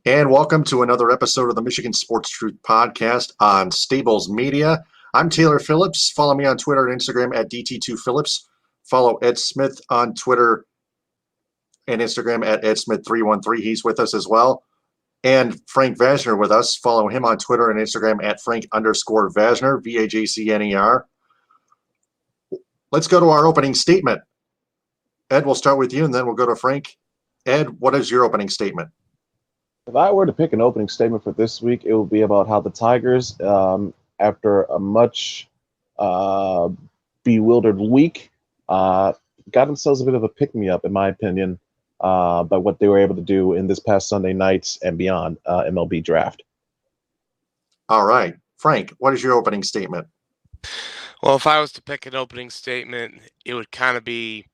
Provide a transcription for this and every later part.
And welcome to another episode of the Michigan Sports Truth Podcast on Stables Media. I'm Taylor Phillips. Follow me on Twitter and Instagram at DT2Phillips. Follow Ed Smith on Twitter and Instagram at EdSmith313. He's with us as well. And Frank Vajner with us. Follow him on Twitter and Instagram at Frank_Vajner, VAJCNER. Let's go to our opening statement. Ed, we'll start with you and then we'll go to Frank. Ed, what is your opening statement? If I were to pick an opening statement for this week, it would be about how the Tigers, after a much bewildered week, got themselves a bit of a pick-me-up, in my opinion, by what they were able to do in this past Sunday nights and beyond MLB Draft. All right. Frank, what is your opening statement? Well, if I was to pick an opening statement, it would kind of be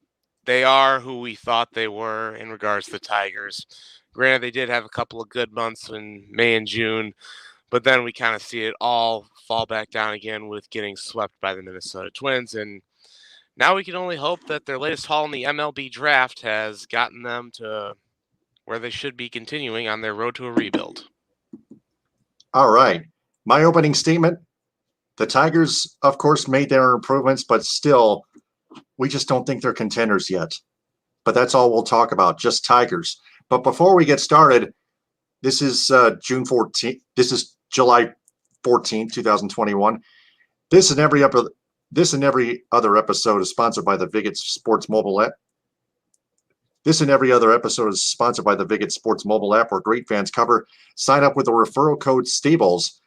they are who we thought they were in regards to the Tigers. Granted, they did have a couple of good months in May and June, but then we kind of see it all fall back down again with getting swept by the Minnesota Twins. And now we can only hope that their latest haul in the MLB Draft has gotten them to where they should be continuing on their road to a rebuild. All right. My opening statement, the Tigers, of course, made their improvements, but still, we just don't think they're contenders yet. But that's all we'll talk about, just Tigers. But before we get started, this is June 14th. This is July 14th, 2021. This and every other episode is sponsored by the Viget Sports mobile app. This and every other episode is sponsored by the Viget Sports mobile app, where great fans cover. Sign up with the referral code STABLES.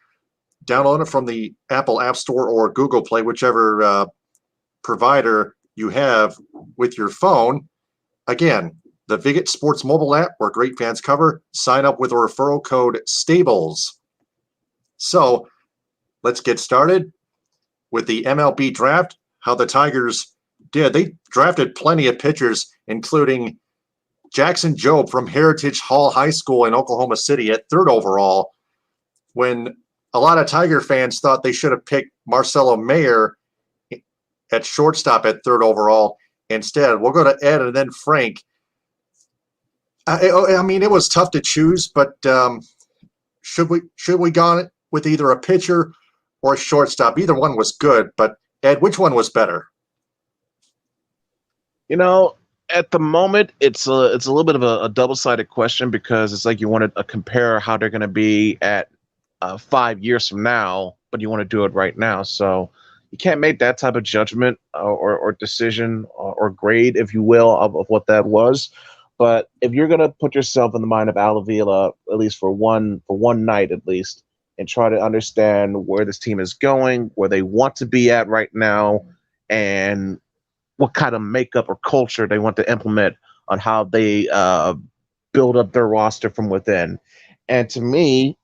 Download it from the Apple App Store or Google Play, whichever provider you have with your phone. Again, the Viget Sports mobile app, where great fans cover. Sign up with a referral code STABLES. So let's get started with the MLB Draft, how the Tigers did. They drafted plenty of pitchers, including Jackson Jobe from Heritage Hall High School in Oklahoma City at 3rd overall, when a lot of Tiger fans thought they should have picked Marcelo Mayer at shortstop at 3rd overall instead. We'll go to Ed and then Frank. I mean, it was tough to choose, but should we gone with either a pitcher or a shortstop? Either one was good, but Ed, which one was better? You know, at the moment, it's a little bit of a double-sided question, because it's like you want to compare how they're going to be at 5 years from now, but you want to do it right now. So you can't make that type of judgment or decision or grade, if you will, of what that was. But if you're going to put yourself in the mind of Al Avila, at least for one night at least, and try to understand where this team is going, where they want to be at right now, and what kind of makeup or culture they want to implement on how they build up their roster from within. And to me,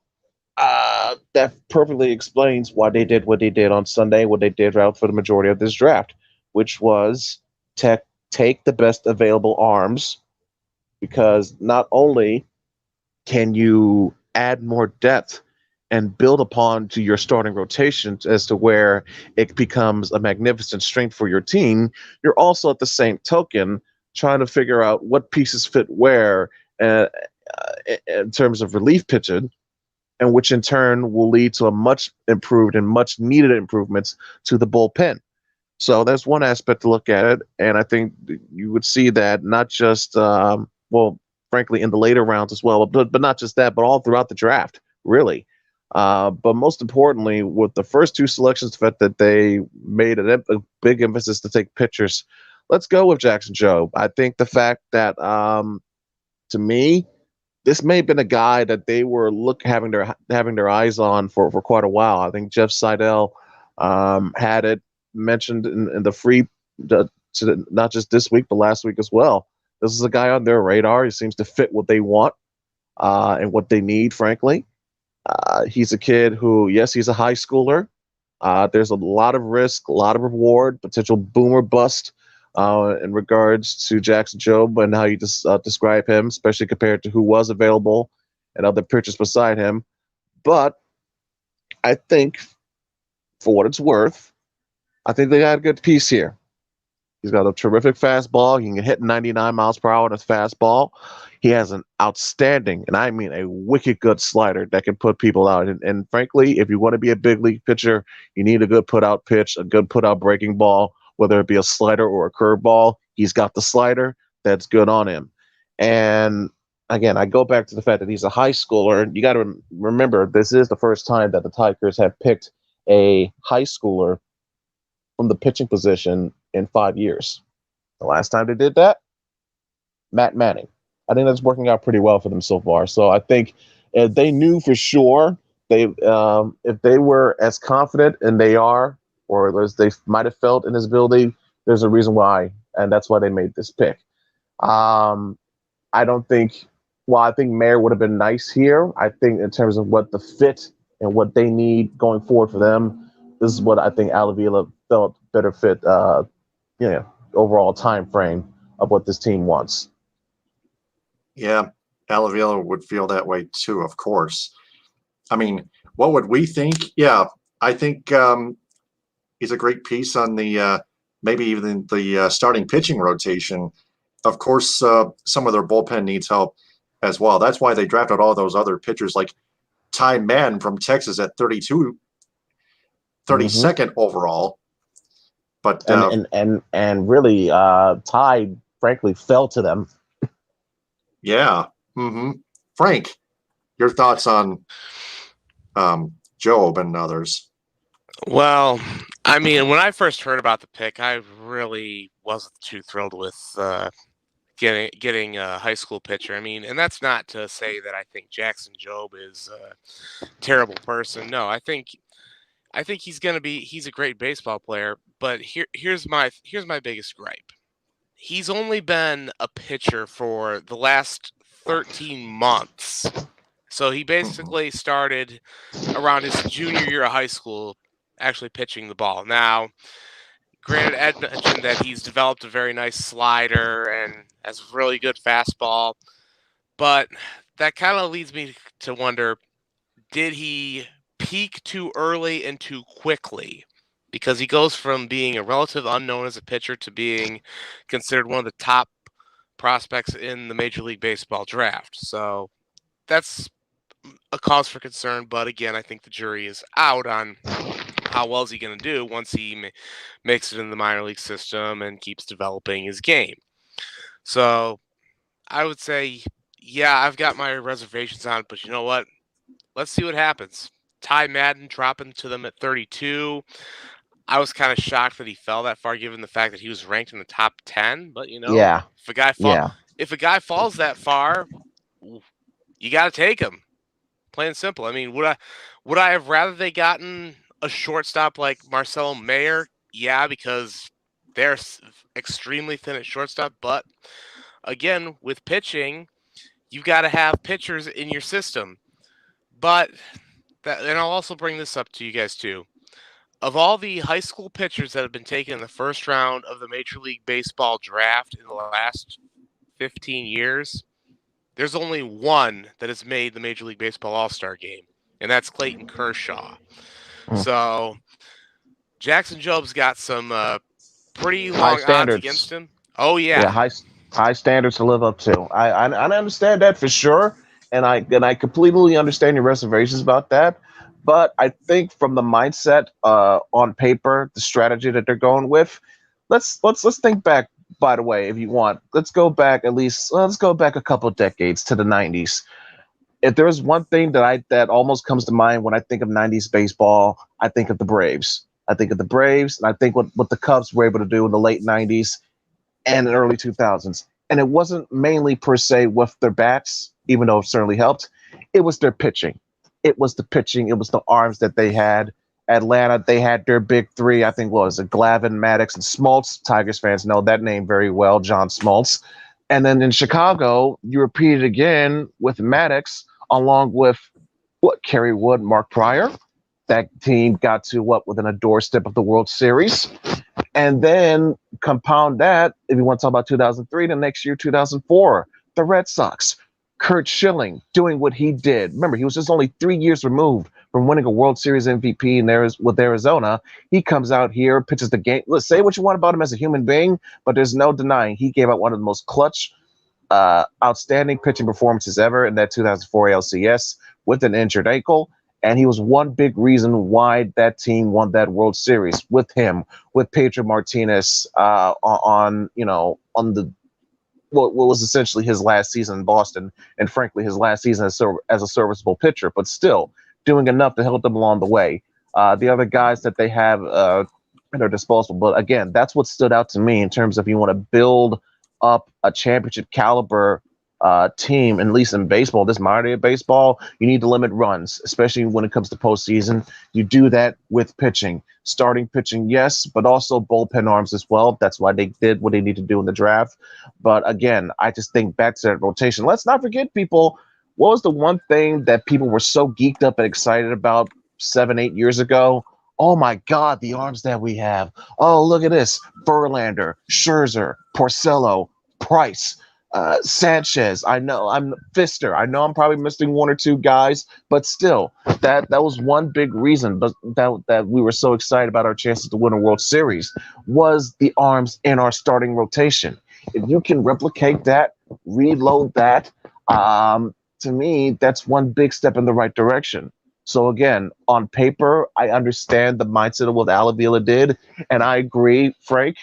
that perfectly explains why they did what they did on Sunday, what they did out for the majority of this draft, which was take the best available arms, because not only can you add more depth and build upon to your starting rotations as to where it becomes a magnificent strength for your team, you're also at the same token trying to figure out what pieces fit where in terms of relief pitching, and which in turn will lead to a much improved and much needed improvements to the bullpen. So that's one aspect to look at it. And I think you would see that not just, frankly, in the later rounds as well, but not just that, but all throughout the draft, really. But most importantly, with the first two selections, the fact that they made a big emphasis to take pitchers. Let's go with Jackson Jobe. I think the fact that, to me, this may have been a guy that they were having their eyes on for quite a while. I think Jeff Seidel had it mentioned in the free, not just this week, but last week as well. This is a guy on their radar. He seems to fit what they want and what they need, frankly. He's a kid who, yes, he's a high schooler. There's a lot of risk, a lot of reward, potential boomer bust in regards to Jackson Jobe and how you describe him, especially compared to who was available and other pitchers beside him. But I think, for what it's worth, I think they got a good piece here. He's got a terrific fastball. He can hit 99 miles per hour on his fastball. He has an outstanding, and I mean a wicked good slider that can put people out. And frankly, if you want to be a big league pitcher, you need a good put out pitch, a good put out breaking ball, whether it be a slider or a curveball. He's got the slider that's good on him. And again, I go back to the fact that he's a high schooler. You got to remember, this is the first time that the Tigers have picked a high schooler from the pitching position in 5 years. The last time they did that, Matt Manning. I think that's working out pretty well for them so far. So I think if they knew for sure, if they were as confident, and they are, or as they might have felt in his ability, there's a reason why, and that's why they made this pick. I don't think. Well, I think Mayer would have been nice here. I think in terms of what the fit and what they need going forward for them, this is what I think Avila felt better fit. Overall time frame of what this team wants. Yeah, Avila would feel that way too, of course. I mean, what would we think? Yeah, I think he's a great piece on the maybe even the starting pitching rotation. Of course, some of their bullpen needs help as well. That's why they drafted all those other pitchers like Ty Madden from Texas at 32, 32nd overall. But and really, Ty frankly fell to them. Yeah. Mm-hmm. Frank, your thoughts on Jobe and others? Well, I mean, when I first heard about the pick, I really wasn't too thrilled with getting a high school pitcher. I mean, and that's not to say that I think Jackson Jobe is a terrible person. No, I think he's a great baseball player. But here's my biggest gripe. He's only been a pitcher for the last 13 months. So he basically started around his junior year of high school actually pitching the ball. Now, granted, Ed mentioned that he's developed a very nice slider and has a really good fastball. But that kind of leads me to wonder, did he peak too early and too quickly? Because he goes from being a relative unknown as a pitcher to being considered one of the top prospects in the Major League Baseball draft. So that's a cause for concern. But again, I think the jury is out on how well is he going to do once he makes it in the minor league system and keeps developing his game. So I would say, yeah, I've got my reservations on it, but you know what? Let's see what happens. Ty Madden dropping to them at 32. I was kind of shocked that he fell that far, given the fact that he was ranked in the top 10. But if a guy falls that far, you got to take him. Plain and simple. I mean, would I have rather they gotten a shortstop like Marcelo Mayer? Yeah, because they're extremely thin at shortstop. But again, with pitching, you've got to have pitchers in your system. But and I'll also bring this up to you guys too. Of all the high school pitchers that have been taken in the first round of the Major League Baseball draft in the last 15 years, there's only one that has made the Major League Baseball All-Star Game, and that's Clayton Kershaw. So Jackson Jobe's got some pretty long odds against him. Oh, yeah. High standards to live up to. I understand that for sure, and I completely understand your reservations about that. But I think from the mindset on paper, the strategy that they're going with, let's think back. By the way, if you want, let's go back a couple of decades to the 90s. If there's one thing that almost comes to mind when I think of 90s baseball, I think of the Braves. I think of the Braves, and I think what the Cubs were able to do in the late 90s and the early 2000s. And it wasn't mainly per se with their bats, even though it certainly helped. It was their pitching. It was the pitching. It was the arms that they had. Atlanta, they had their big three. I think, what was it, Glavine, Maddox, and Smoltz. Tigers fans know that name very well, John Smoltz. And then in Chicago, you repeat it again with Maddox, along with Kerry Wood, Mark Pryor. That team got to within a doorstep of the World Series. And then compound that, if you want to talk about 2003, the next year, 2004, the Red Sox. Kurt Schilling doing what he did. Remember, he was just only 3 years removed from winning a World Series MVP with Arizona. He comes out here, pitches the game. Let's say what you want about him as a human being, but there's no denying he gave out one of the most clutch, outstanding pitching performances ever in that 2004 LCS with an injured ankle. And he was one big reason why that team won that World Series with him, with Pedro Martinez on the what was essentially his last season in Boston, and frankly his last season as a serviceable pitcher, but still doing enough to help them along the way. The other guys that they have at their disposal, but again, that's what stood out to me in terms of you want to build up a championship caliber team, at least in baseball, this modern day of baseball, you need to limit runs, especially when it comes to postseason. You do that with pitching, starting pitching, yes, but also bullpen arms as well. That's why they did what they need to do in the draft. But again, I just think back to that rotation. Let's not forget, people, what was the one thing that people were so geeked up and excited about 7-8 years ago? Oh my God, the arms that we have. Oh, look at this. Verlander, Scherzer, Porcello, Price, Sanchez. I know I'm Fister. I know I'm probably missing one or two guys, but still, that was one big reason. But that we were so excited about our chances to win a World Series was the arms in our starting rotation. If you can replicate that, reload that, to me, that's one big step in the right direction. So again, on paper, I understand the mindset of what Al Avila did, and I agree, Frank,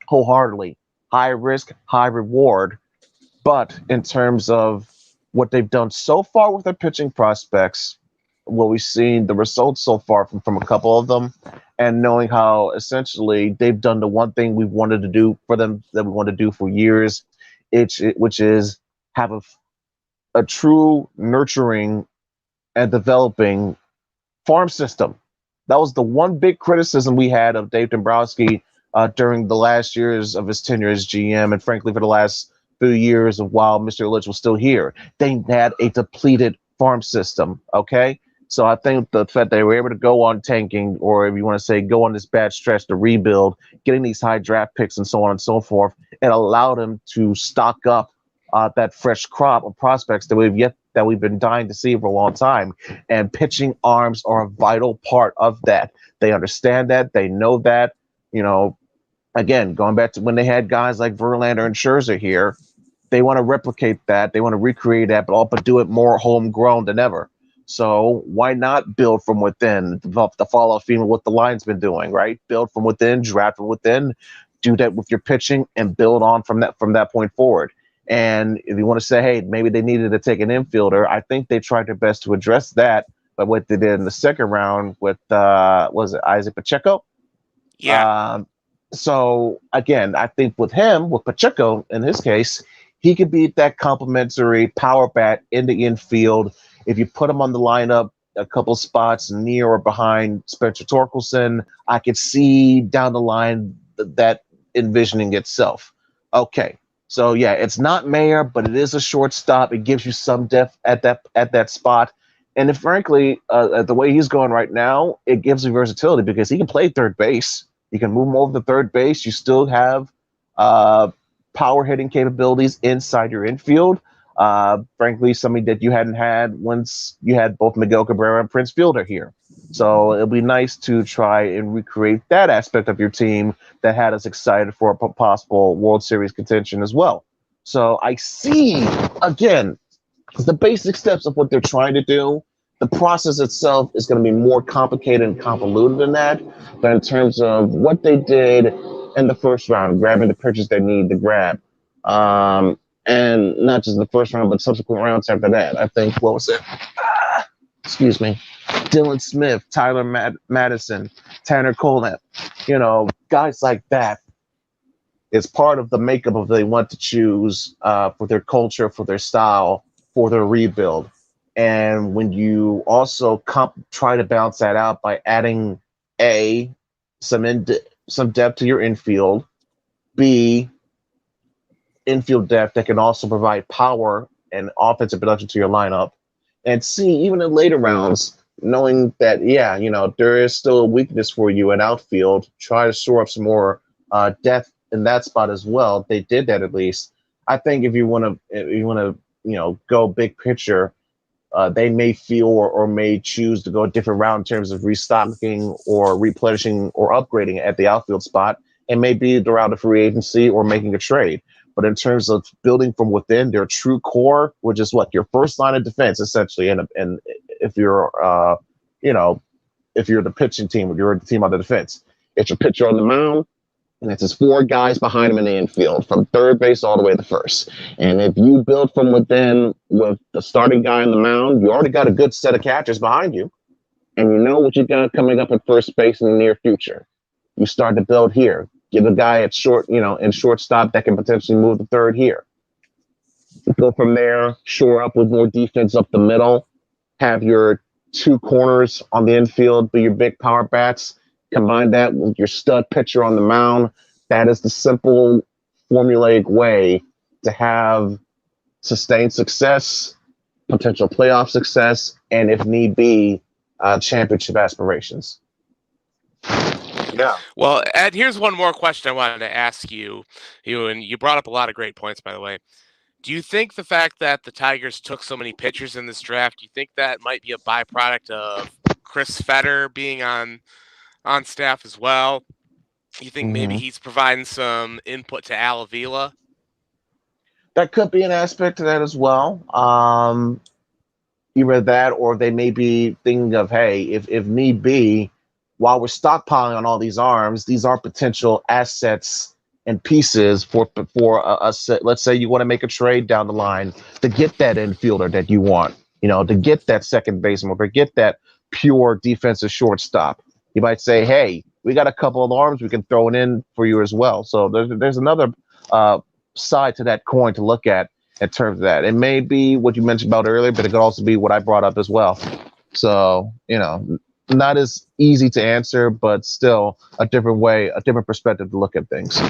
wholeheartedly. High risk, high reward. But in terms of what they've done so far with their pitching prospects, what we've seen, the results so far from a couple of them, and knowing how essentially they've done the one thing we've wanted to do for them that we want to do for years, which is have a true nurturing and developing farm system. That was the one big criticism we had of Dave Dombrowski during the last years of his tenure as GM, and frankly for the last few years of while Mr. Ilitch was still here. They had a depleted farm system, okay? So I think the fact they were able to go on tanking, or if you want to say go on this bad stretch to rebuild, getting these high draft picks and so on and so forth, it allowed them to stock up that fresh crop of prospects that we've been dying to see for a long time. And pitching arms are a vital part of that. They understand that. They know that. Again, going back to when they had guys like Verlander and Scherzer here, they want to replicate that. They want to recreate that, but do it more homegrown than ever. So why not build from within, the follow theme what the line's been doing, right? Build from within, draft from within, do that with your pitching, and build on from that point forward. And if you want to say, hey, maybe they needed to take an infielder, I think they tried their best to address that by what they did in the second round with, was it Isaac Pacheco? Yeah. So again, I think with Pacheco, in his case, he could be that complementary power bat in the infield. If you put him on the lineup a couple spots near or behind Spencer Torkelson, I could see down the line that envisioning itself. Okay, so yeah, it's not Mayer, but it is a shortstop. It gives you some depth at that spot. And if, frankly, the way he's going right now, it gives you versatility because he can play third base. You can move him over to third base. You still have power hitting capabilities inside your infield. Frankly, something that you hadn't had once you had both Miguel Cabrera and Prince Fielder here. So it'll be nice to try and recreate that aspect of your team that had us excited for a possible World Series contention as well. So I see, again, the basic steps of what they're trying to do. The process itself is going to be more complicated and convoluted than that. But in terms of what they did in the first round, grabbing the pitchers they need to grab, and not just the first round, but subsequent rounds after that, I think, what was it? Excuse me. Dylan Smith, Tyler Madison, Tanner Colnett, guys like that is part of the makeup of they want to choose for their culture, for their style, for their rebuild. And when you also try to balance that out by adding some depth to your infield, B, infield depth that can also provide power and offensive production to your lineup, and C, even in later rounds, knowing that, there is still a weakness for you in outfield, try to shore up some more depth in that spot as well. They did that at least. I think if you want to go big picture, they may feel or may choose to go a different route in terms of restocking or replenishing or upgrading at the outfield spot. It may be the route of free agency or making a trade. But in terms of building from within their true core, which is what your first line of defense, essentially, and if you're, if you're the pitching team, if you're the team on the defense, it's your pitcher on the mound, and it's his four guys behind him in the infield, from third base all the way to first. And if you build from within with the starting guy on the mound, you already got a good set of catchers behind you, and you know what you got coming up at first base in the near future. You start to build here. Give a guy at in shortstop that can potentially move the third here. Go from there, shore up with more defense up the middle. Have your two corners on the infield be your big power bats. Combine that with your stud pitcher on the mound. That is the simple, formulaic way to have sustained success, potential playoff success, and if need be, championship aspirations. Yeah. Well, Ed, here's one more question I wanted to ask you. And you brought up a lot of great points, by the way. Do you think the fact that the Tigers took so many pitchers in this draft, do you think that might be a byproduct of Chris Fetter being on staff as well? You think maybe he's providing some input to Al Avila? That could be an aspect to that as well. Either that, or they may be thinking of, hey, if need be, while we're stockpiling on all these arms, these are potential assets and pieces for us. Let's say you want to make a trade down the line to get that infielder that you want, to get that second baseman, or to get that pure defensive shortstop. You might say, hey, we got a couple of arms we can throw it in for you as well. So there's another side to that coin to look at in terms of that. It may be what you mentioned about earlier, but it could also be what I brought up as well. So, not as easy to answer, but still a different way, a different perspective to look at things.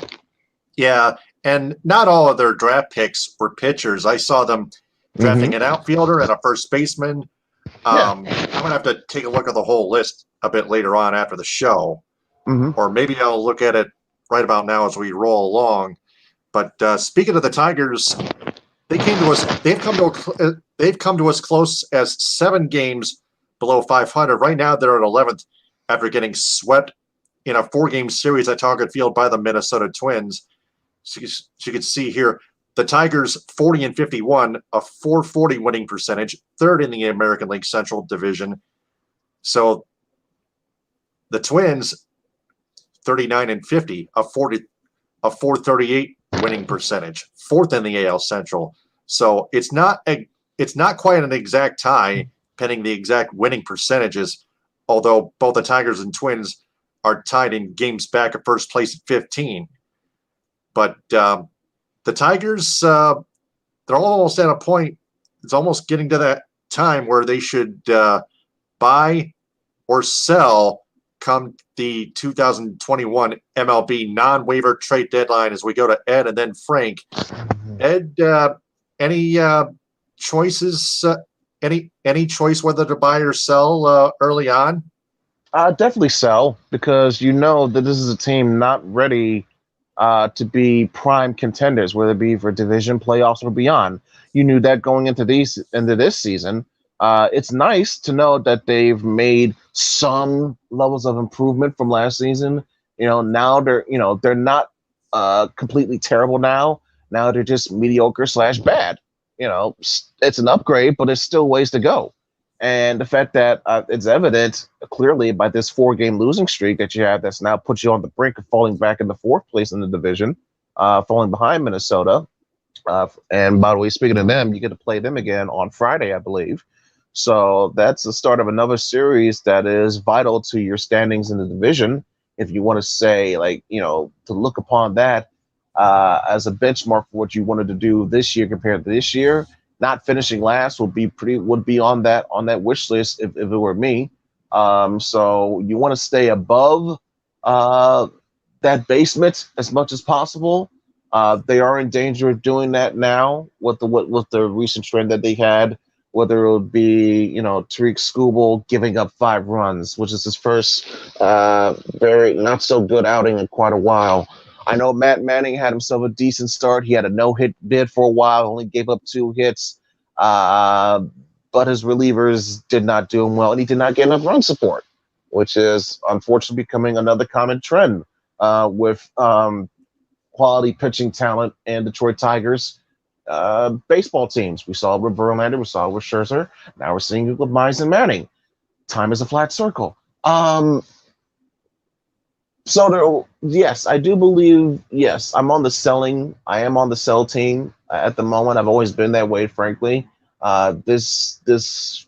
Yeah, and not all of their draft picks were pitchers. I saw them drafting an outfielder and a first baseman. I'm going to have to take a look at the whole list a bit later on after the show, or maybe I'll look at it right about now as we roll along. But speaking of the Tigers, they came to us. They've come to us close as 7 games below 500. Right now, they're at 11th after getting swept in a 4-game series at Target Field by the Minnesota Twins. So you can see here, the Tigers 40-51, a .440 winning percentage, 3rd in the American League Central Division. So the Twins 39-50, a .438 winning percentage, 4th in the AL Central. So it's not quite an exact tie, pending the exact winning percentages, although both the Tigers and Twins are tied in games back at first place at 15. But the Tigers, they're almost at a point, it's almost getting to that time where they should buy or sell come the 2021 MLB non-waiver trade deadline, as we go to Ed and then Frank. Ed, any choices, any choice whether to buy or sell early on? Definitely sell, because that this is a team not ready to be prime contenders, whether it be for division, playoffs, or beyond. You knew that going into this season. It's nice to know that they've made some levels of improvement from last season. Now they're not completely terrible now. Now they're just mediocre / bad. It's an upgrade, but it's still ways to go. And the fact that it's evident clearly by this 4-game losing streak that you have, that's now put you on the brink of falling back into 4th place in the division, falling behind Minnesota. And by the way, speaking of them, you get to play them again on Friday, I believe. So that's the start of another series that is vital to your standings in the division. If you want to say, to look upon that as a benchmark for what you wanted to do this year compared to this year, not finishing last would be on that wish list if it were me. So you want to stay above that basement as much as possible. They are in danger of doing that now with the recent trend that they had, whether it would be, Tariq Skubal giving up 5 runs, which is his first very not so good outing in quite a while. I know Matt Manning had himself a decent start. He had a no-hit bid for a while, only gave up 2 hits. But his relievers did not do him well, and he did not get enough run support, which is unfortunately becoming another common trend with quality pitching talent and Detroit Tigers baseball teams. We saw it with Verlander, we saw it with Scherzer. Now we're seeing it with Mize and Manning. Time is a flat circle. Yes, I do believe. Yes, I am on the sell team at the moment. I've always been that way, frankly. The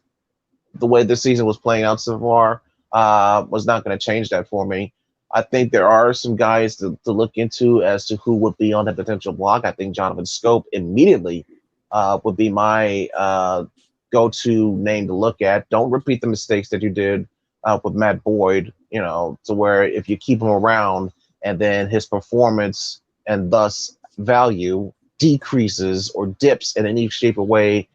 way this season was playing out so far was not going to change that for me. I think there are some guys to look into as to who would be on the potential block. I think Jonathan Scope immediately would be my go-to name to look at. Don't repeat the mistakes that you did with Matt Boyd, to where if you keep him around and then his performance and thus value decreases or dips in any shape or way,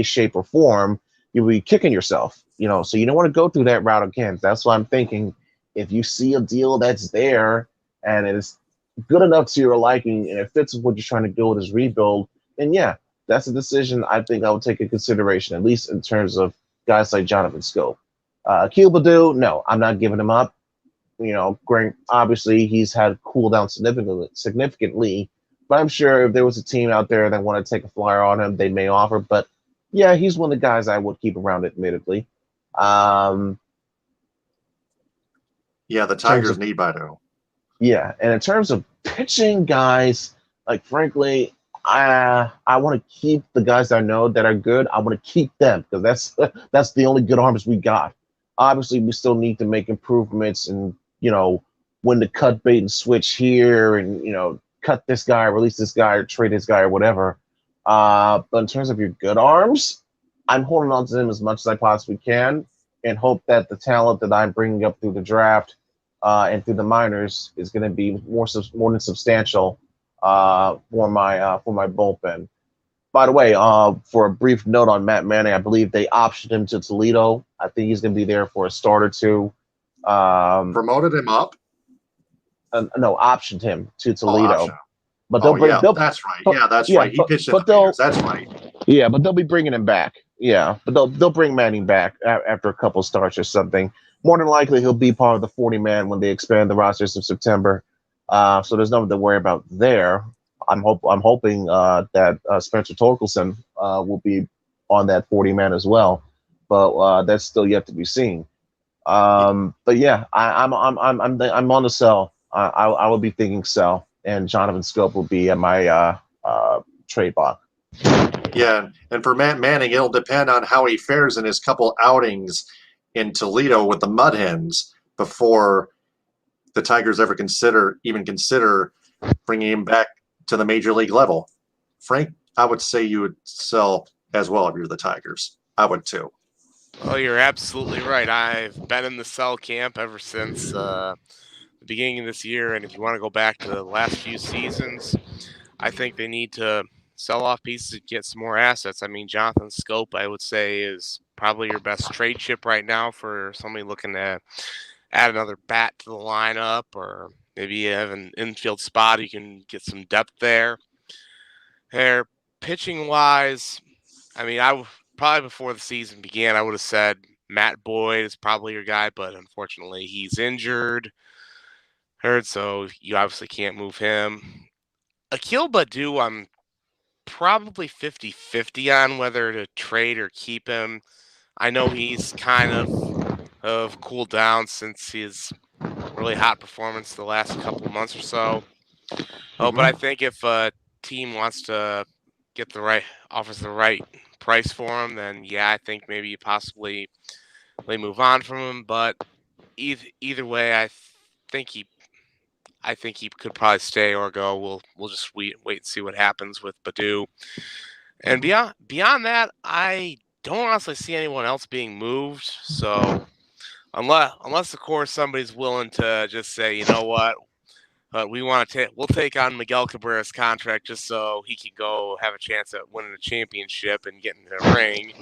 shape, or form, you'll be kicking yourself, so you don't want to go through that route again. That's why I'm thinking if you see a deal that's there and it's good enough to your liking and it fits with what you're trying to build as rebuild, then yeah, that's a decision I think I would take into consideration, at least in terms of guys like Jonathan Scope. Akil Baddoo, no, I'm not giving him up. Obviously he's had cooled down significantly, but I'm sure if there was a team out there that wanted to take a flyer on him, they may offer. But yeah, he's one of the guys I would keep around, admittedly. Yeah, the Tigers need Baddoo. Yeah, and in terms of pitching guys, like frankly, I want to keep the guys I know that are good. I want to keep them because that's the only good arms we got. Obviously, we still need to make improvements and when to cut bait and switch here and cut this guy, release this guy, or trade this guy or whatever. But in terms of your good arms, I'm holding on to them as much as I possibly can and hope that the talent that I'm bringing up through the draft and through the minors is going to be more than substantial for my bullpen. By the way, for a brief note on Matt Manning, I believe they optioned him to Toledo. I think he's going to be there for a start or two. Promoted him up? No, optioned him to Toledo. But that's right. Yeah, that's right. He pitched in the majors. That's right. Yeah, but they'll be bringing him back. Yeah, but they'll bring Manning back after a couple starts or something. More than likely, he'll be part of the 40-man when they expand the rosters in September. So there's nothing to worry about there. I'm hoping that Spencer Torkelson will be on that 40-man as well, but that's still yet to be seen. But yeah, I'm on the sell. I will be thinking sell, and Jonathan Scope will be at my trade block. Yeah, and for Matt Manning, it'll depend on how he fares in his couple outings in Toledo with the Mud Hens before the Tigers ever consider bringing him back to the major league level. Frank, I would say you would sell as well if you're the Tigers. I would too. Well, you're absolutely right. I've been in the sell camp ever since the beginning of this year, and if you want to go back to the last few seasons, I think they need to sell off pieces to get some more assets. I mean, Jonathan Scope, I would say, is probably your best trade chip right now for somebody looking to add another bat to the lineup, or maybe you have an infield spot. You can get some depth there. Pitching wise, I mean, probably before the season began, I would have said Matt Boyd is probably your guy, but unfortunately he's injured. So you obviously can't move him. Akil Baddoo, I'm probably 50-50 on whether to trade or keep him. I know he's kind of cooled down since his really hot performance the last couple of months or so. But I think if a team wants to offers the right price for him, then yeah, I think maybe you possibly move on from him. But either way, I think he could probably stay or go. We'll just wait and see what happens with Baddoo. And beyond that, I don't honestly see anyone else being moved. So unless of course somebody's willing to just say, you know what, we'll take on Miguel Cabrera's contract just so he can go have a chance at winning a championship and getting in the ring.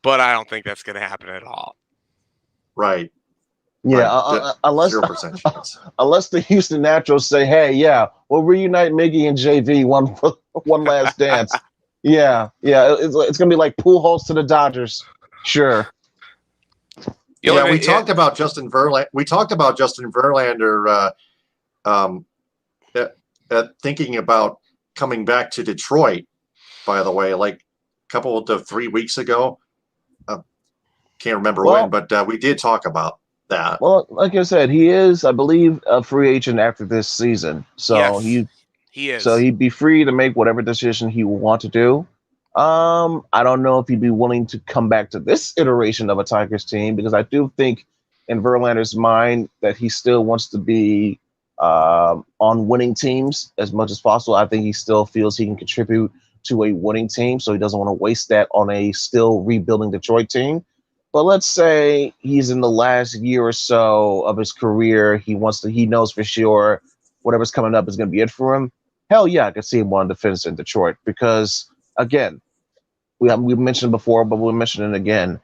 But I don't think that's going to happen at all. Right. Yeah, right. Unless the Houston Astros say, "Hey, yeah, we'll reunite Miggy and JV one last dance." Yeah. It's gonna be like Pujols to the Dodgers. Sure. Yeah, we talked about Justin Verlander. We talked about Justin Verlander thinking about coming back to Detroit. By the way, like a couple to 3 weeks ago, can't remember when, but we did talk about that. Well, like I said, he is, I believe, a free agent after this season. So yes, he is. So he'd be free to make whatever decision he would want to do. I don't know if he'd be willing to come back to this iteration of a Tigers team because I do think in Verlander's mind that he still wants to be on winning teams as much as possible. I think he still feels he can contribute to a winning team, so he doesn't want to waste that on a still rebuilding Detroit team. But let's say he's in the last year or so of his career. He knows for sure whatever's coming up is going to be it for him. Hell yeah, I could see him wanting to finish in Detroit because, again, we mentioned before, but we'll mention it again.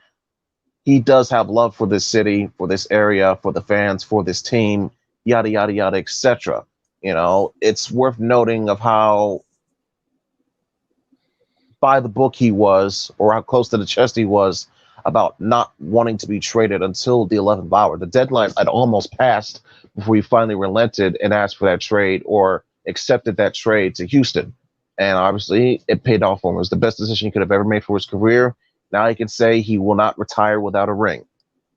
He does have love for this city, for this area, for the fans, for this team, yada, yada, yada, etc. It's worth noting of how by the book he was or how close to the chest he was about not wanting to be traded until the 11th hour. The deadline had almost passed before he finally relented and asked for that trade or accepted that trade to Houston. And obviously it paid off for him. It was the best decision he could have ever made for his career. Now he can say he will not retire without a ring.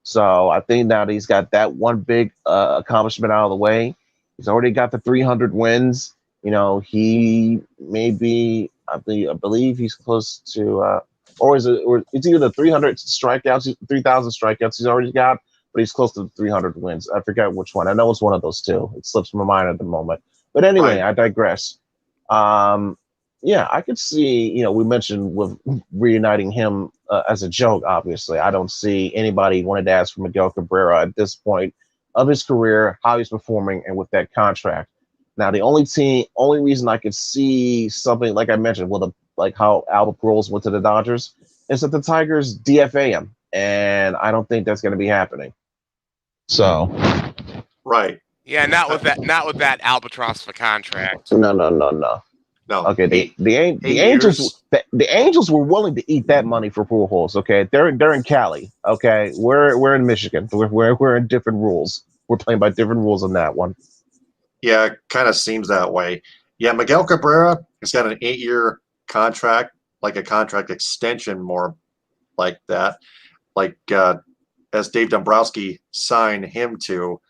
So I think now that he's got that one big accomplishment out of the way, he's already got the 300 wins. He may be, I believe he's close to, or it's either the 300 strikeouts, 3,000 strikeouts he's already got, but he's close to the 300 wins. I forget which one. I know it's one of those two. It slips my mind at the moment. But anyway, right. I digress. Yeah, I could see, we mentioned with reuniting him as a joke, obviously. I don't see anybody wanting to ask for Miguel Cabrera at this point of his career, how he's performing, and with that contract. Now, the only reason I could see something, like I mentioned, like how Albert Pujols went to the Dodgers, is that the Tigers DFA him, and I don't think that's going to be happening. So, right. Yeah, not with that albatross of a contract. No. Okay, the Angels were willing to eat that money for Pujols. Okay, they're in Cali. Okay, we're in Michigan. We're in different rules. We're playing by different rules on that one. Yeah, it kind of seems that way. Yeah, Miguel Cabrera has got an 8-year contract, like a contract extension, more like that, like as Dave Dombrowski signed him to.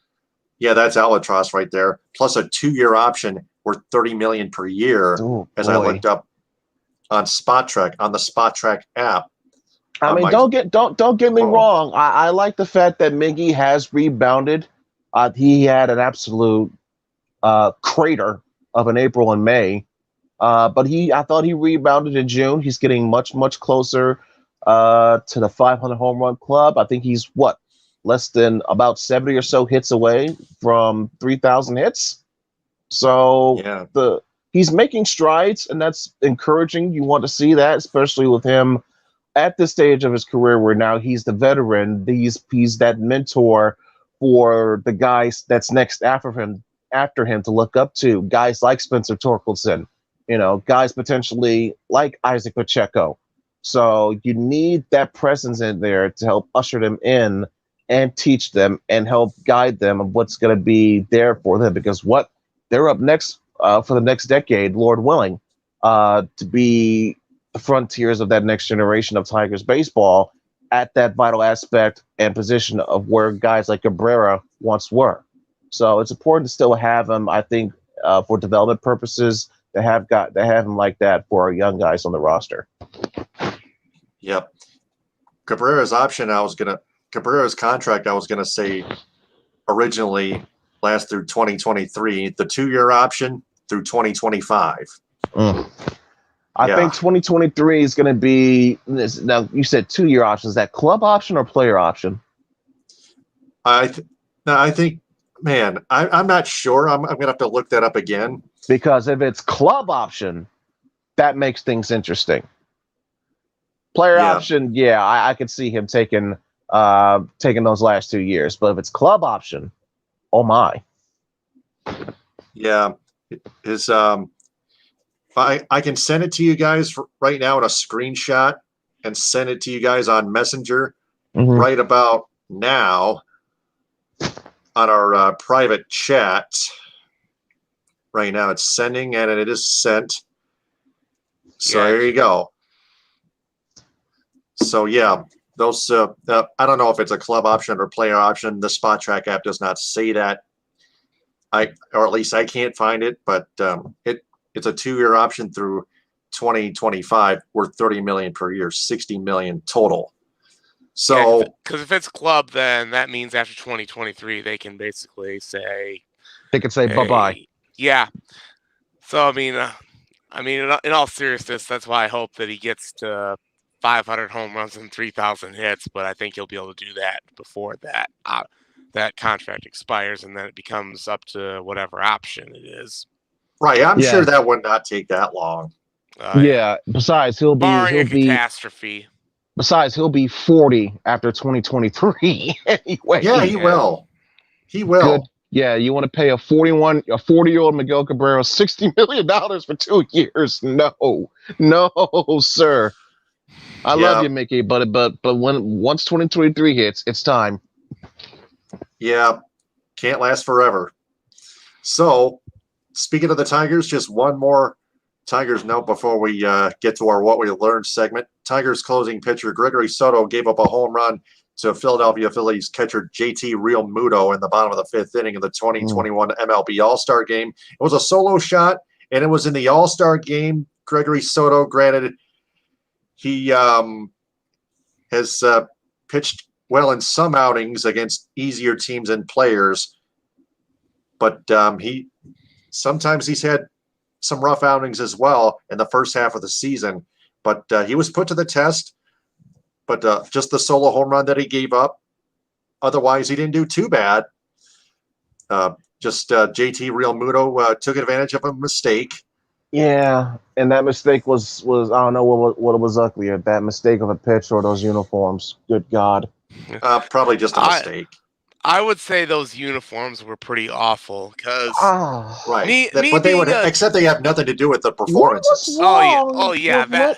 Yeah, that's albatross right there. Plus a 2-year option worth $30 million per year. Ooh, as I looked up on the Spot Track app. I mean, don't get me wrong. I like the fact that Miggy has rebounded. He had an absolute crater of an April and May, but I thought he rebounded in June. He's getting much closer to the 500 home run club. I think he's less than about 70 or so hits away from 3,000 hits. So yeah. He's making strides, and that's encouraging. You want to see that, especially with him at this stage of his career where now he's the veteran. He's that mentor for the guys that's next after him to look up to, guys like Spencer Torkelson, guys potentially like Isaac Pacheco. So you need that presence in there to help usher them in and teach them and help guide them of what's going to be there for them, because they're up next for the next decade, Lord willing, to be the frontiers of that next generation of Tigers baseball at that vital aspect and position of where guys like Cabrera once were. So it's important to still have him, I think, for development purposes, to have him like that for our young guys on the roster. Yep. Cabrera's contract, I was gonna say originally last through 2023. The 2-year option through 2025. I think 2023 is going to be this. Now, you said 2-year option. Is that club option or player option? I think, man, I'm not sure. I'm going to have to look that up again. Because if it's club option, that makes things interesting. Player option, I could see him taking those last 2 years. But if it's club option, oh my. Yeah, his I can send it to you guys right now in a screenshot and send it to you guys on Messenger right about now on our private chat. Right now it's sending and it is sent. So there you go. So yeah, those I don't know if it's a club option or player option. The Spot Track app does not say that. Or at least I can't find it, but it's a 2-year option through 2025, worth $30 million per year, $60 million total. So, because if it's club, then that means after 2023 they can basically say bye-bye. Yeah. So I mean, in all seriousness, that's why I hope that he gets to 500 home runs and 3,000 hits. But I think he'll be able to do that before that contract expires, and then it becomes up to whatever option it is. Right. I'm sure that would not take that long. Besides, he'll be catastrophe. Besides, he'll be 40 after 2023 anyway. Yeah, he will. He will. Good. Yeah, you want to pay a 40-year-old Miguel Cabrera $60 million for 2 years? No, sir. I love you, Mickey, but once 2023 hits, it's time. Yeah, can't last forever. So, speaking of the Tigers, just one more Tigers note before we get to our What We Learned segment. Tigers closing pitcher Gregory Soto gave up a home run to Philadelphia Phillies catcher JT Realmuto in the bottom of the 5th inning of the 2021 MLB All-Star Game. It was a solo shot, and it was in the All-Star Game. Gregory Soto, granted, he has pitched well in some outings against easier teams and players, but sometimes he's had some rough outings as well in the first half of the season. But he was put to the test. But just the solo home run that he gave up. Otherwise, he didn't do too bad. JT Realmuto took advantage of a mistake. Yeah, and that mistake was I don't know what was uglier, that mistake of a pitch or those uniforms. Good God. Probably just a mistake. I would say those uniforms were pretty awful because right. Except they have nothing to do with the performances. Oh yeah.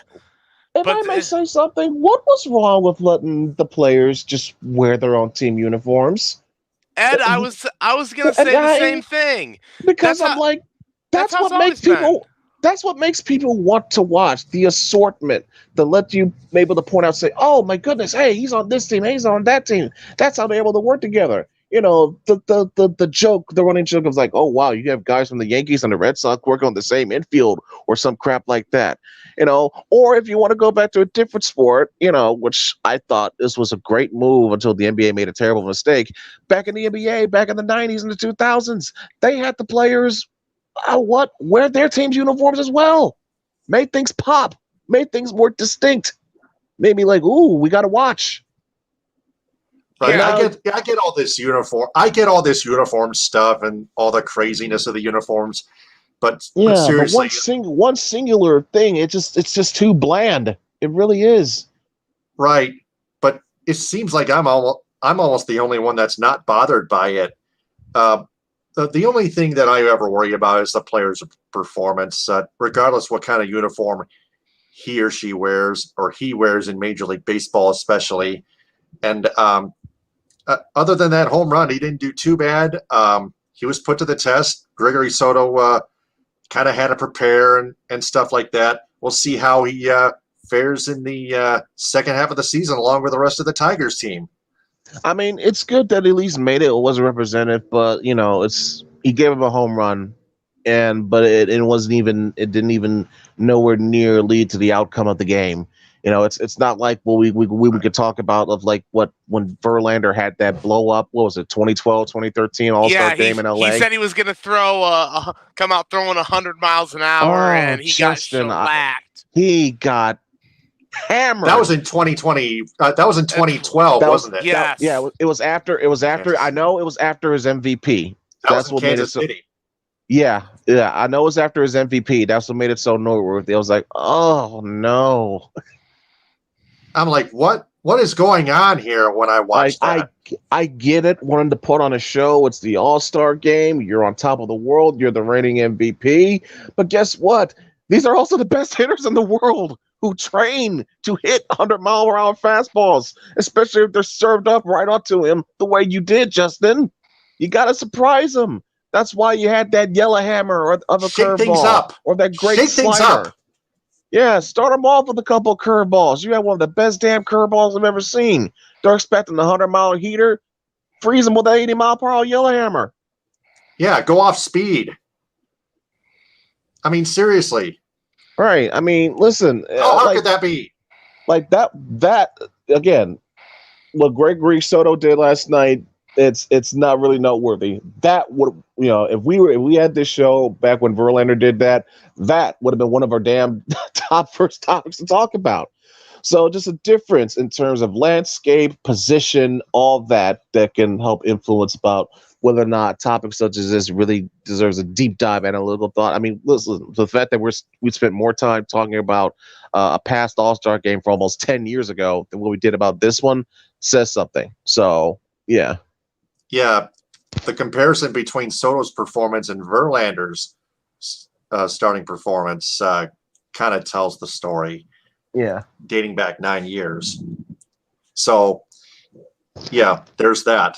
If I may say something, what was wrong with letting the players just wear their own team uniforms? Ed, I was gonna say the same thing. Because that's what makes people want to watch, the assortment, to let you be able to point out, say, oh my goodness, hey, he's on this team, hey, he's on that team. That's how they're able to work together. You know, the joke, the running joke of like, oh wow, you have guys from the Yankees and the Red Sox working on the same infield or some crap like that. You know, or if you want to go back to a different sport, you know, which I thought this was a great move until the NBA made a terrible mistake. Back in the NBA, back in the 90s and the 2000s, they had the players wear their team's uniforms as well. Made things pop, made things more distinct. Made me like, ooh, we got to watch. Right. Yeah. I get all this uniform. I get all this uniform stuff and all the craziness of the uniforms. But seriously, but one singular thing, it's just too bland. It really is. Right. But it seems like I'm almost the only one that's not bothered by it. The only thing that I ever worry about is the player's performance, regardless what kind of uniform he or she wears, or he wears in Major League Baseball especially. And other than that home run, he didn't do too bad. He was put to the test. Gregory Soto kind of had to prepare and stuff like that. We'll see how he fares in the second half of the season along with the rest of the Tigers team. I mean, it's good that at least made it. It wasn't represented, but you know, he gave him a home run, but it didn't even nowhere near lead to the outcome of the game. You know, it's not like we could talk about of like when Verlander had that blow up. What was it, 2012, 2013 All-Star Game in LA? He said he was going to come out throwing 100 miles an hour, and he got shellacked. He got hammered. That was in 2020. That was in 2012, wasn't it? Yeah. It was after. It was after. Yes. I know it was after his MVP. That's what Kansas made it City. Yeah. I know it was after his MVP. That's what made it so noteworthy. I was like, oh no. I'm like, what is going on here when I watch that? I get it, wanting to put on a show. It's the All-Star Game. You're on top of the world. You're the reigning MVP. But guess what? These are also the best hitters in the world who train to hit 100-mile-per-hour fastballs, especially if they're served up right onto him the way you did, Justin. You got to surprise him. That's why you had that yellow hammer or of a Shake things curveball up. or that great Shake things slider. up. Yeah, start them off with a couple of curveballs. You have one of the best damn curveballs I've ever seen. They're expecting a 100-mile heater. Freeze them with an 80-mile-per-hour yellow hammer. Yeah, go off speed. I mean, seriously. Right. I mean, listen. How could that be? Like that again, what Gregory Soto did last night, it's not really noteworthy. That would, if we had this show back when Verlander did that would have been one of our damn top first topics to talk about. So just a difference in terms of landscape, position, all that can help influence about whether or not topics such as this really deserves a deep dive analytical thought. I mean, listen, the fact that we spent more time talking about a past All-Star game for almost 10 years ago than what we did about this one says something. So, yeah. Yeah, the comparison between Soto's performance and Verlander's starting performance kind of tells the story. Yeah. Dating back 9 years. So, yeah, there's that.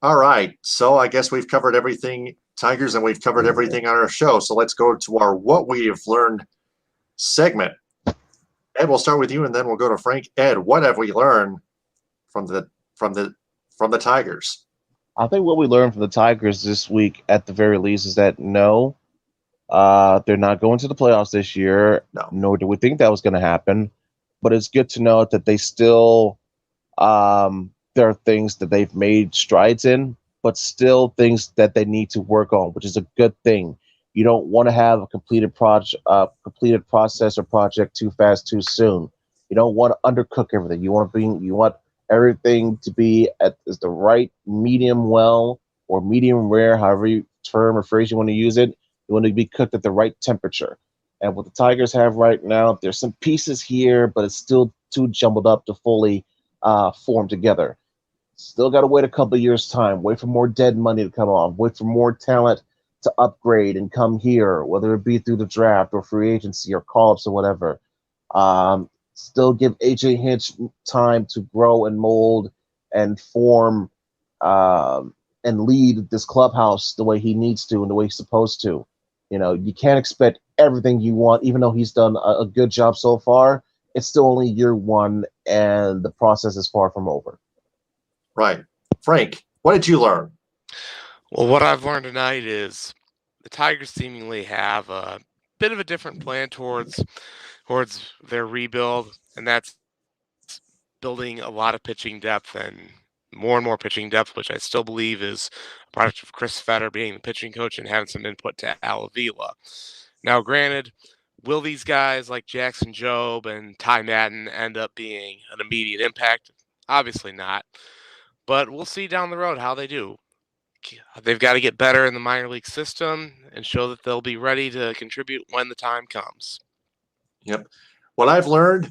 All right. So I guess we've covered everything, Tigers, and we've covered everything on our show. So let's go to our What We Have Learned segment. Ed, we'll start with you, and then we'll go to Frank. Ed, what have we learned from the Tigers? I think what we learned from the Tigers this week, at the very least, is that no, they're not going to the playoffs this year. No. Nor do we think that was going to happen. But it's good to know that they still, there are things that they've made strides in, but still things that they need to work on, which is a good thing. You don't want to have a completed process or project too fast, too soon. You don't want to undercook everything. You want everything to be at the right medium well or medium rare, however term or phrase you want to use it. You want to be cooked at the right temperature. And what the Tigers have right now, there's some pieces here, but it's still too jumbled up to fully form together. Still got to wait a couple of years' time. Wait for more dead money to come off. Wait for more talent to upgrade and come here, whether it be through the draft or free agency or call-ups or whatever. Still give AJ Hinch time to grow and mold and form and lead this clubhouse the way he needs to and the way he's supposed to. You can't expect everything you want, even though he's done a good job so far. It's still only year one, and the process is far from over. Right. Frank, what did you learn? Well, what I've learned tonight is the Tigers seemingly have a bit of a different plan towards their rebuild, and that's building a lot of pitching depth and more pitching depth, which I still believe is a product of Chris Fetter being the pitching coach and having some input to Al Avila. Now, granted, will these guys like Jackson Jobe and Ty Madden end up being an immediate impact? Obviously not. But we'll see down the road how they do. They've got to get better in the minor league system and show that they'll be ready to contribute when the time comes. Yep. What I've learned,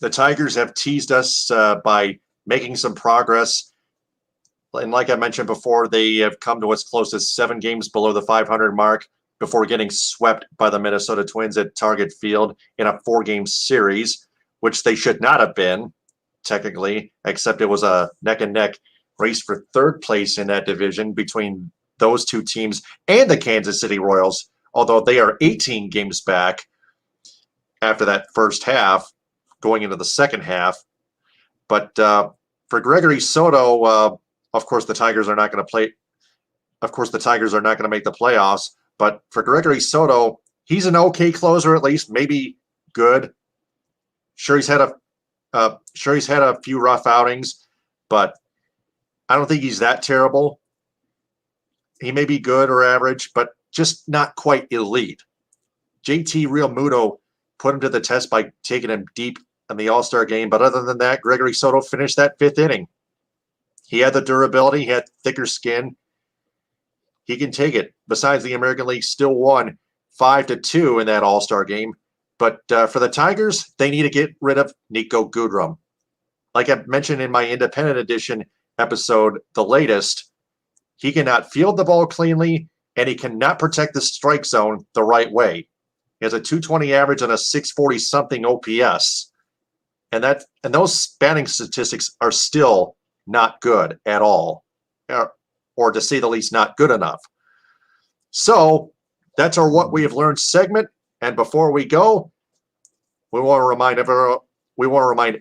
the Tigers have teased us by making some progress. And like I mentioned before, they have come to as close as 7 games below the 500 mark before getting swept by the Minnesota Twins at Target Field in a 4-game series, which they should not have been, technically, except it was a neck-and-neck race for third place in that division between those two teams and the Kansas City Royals, although they are 18 games back after that first half, going into the second half. But for Gregory Soto, of course, the Tigers are not going to play. Of course, the Tigers are not going to make the playoffs. But for Gregory Soto, he's an okay closer, at least, maybe good. Sure, he's had a few rough outings, but I don't think he's that terrible. He may be good or average, but just not quite elite. JT Realmuto put him to the test by taking him deep in the All-Star game. But other than that, Gregory Soto finished that 5th inning. He had the durability. He had thicker skin. He can take it. Besides, the American League still won 5-2 in that All-Star game. But for the Tigers, they need to get rid of Nico Goodrum. Like I mentioned in my Independent Edition episode, the latest, he cannot field the ball cleanly, and he cannot protect the strike zone the right way. He has a 220 average and a 640 something OPS. And those batting statistics are still not good at all, or to say the least, not good enough. So that's our What We Have Learned segment. And before we go, we want to remind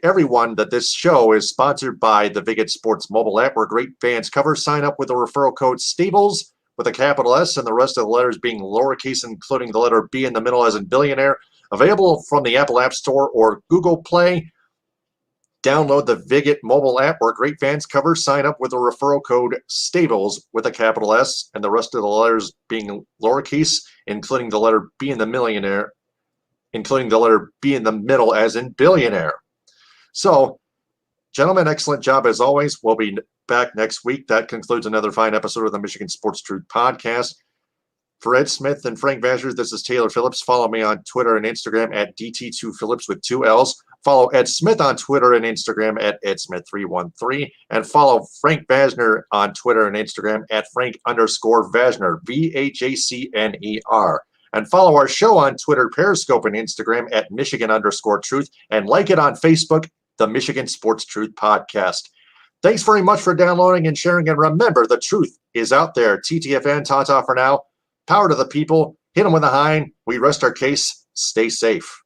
everyone that this show is sponsored by the Viget Sports mobile app, where great fans cover. Sign up with the referral code STABLES with a capital S and the rest of the letters being lowercase, including the letter B in the middle as in billionaire. Available from the Apple App Store or Google Play. Download the Viget mobile app where great fans cover. Sign up with the referral code STABLES with a capital S and the rest of the letters being lowercase, including the letter B in the millionaire, including the letter B in the middle as in billionaire. So, gentlemen, excellent job as always. We'll be back next week. That concludes another fine episode of the Michigan Sports Truth Podcast. For Ed Smith and Frank Vazner, this is Taylor Phillips. Follow me on Twitter and Instagram at DT2Phillips with 2 L's. Follow Ed Smith on Twitter and Instagram at EdSmith313. And follow Frank Vazner on Twitter and Instagram at Frank_Vazner, VHACNER. And follow our show on Twitter, Periscope, and Instagram at Michigan_Truth. And like it on Facebook, the Michigan Sports Truth Podcast. Thanks very much for downloading and sharing. And remember, the truth is out there. TTFN, ta-ta for now. Power to the people. Hit them with a hind. We rest our case. Stay safe.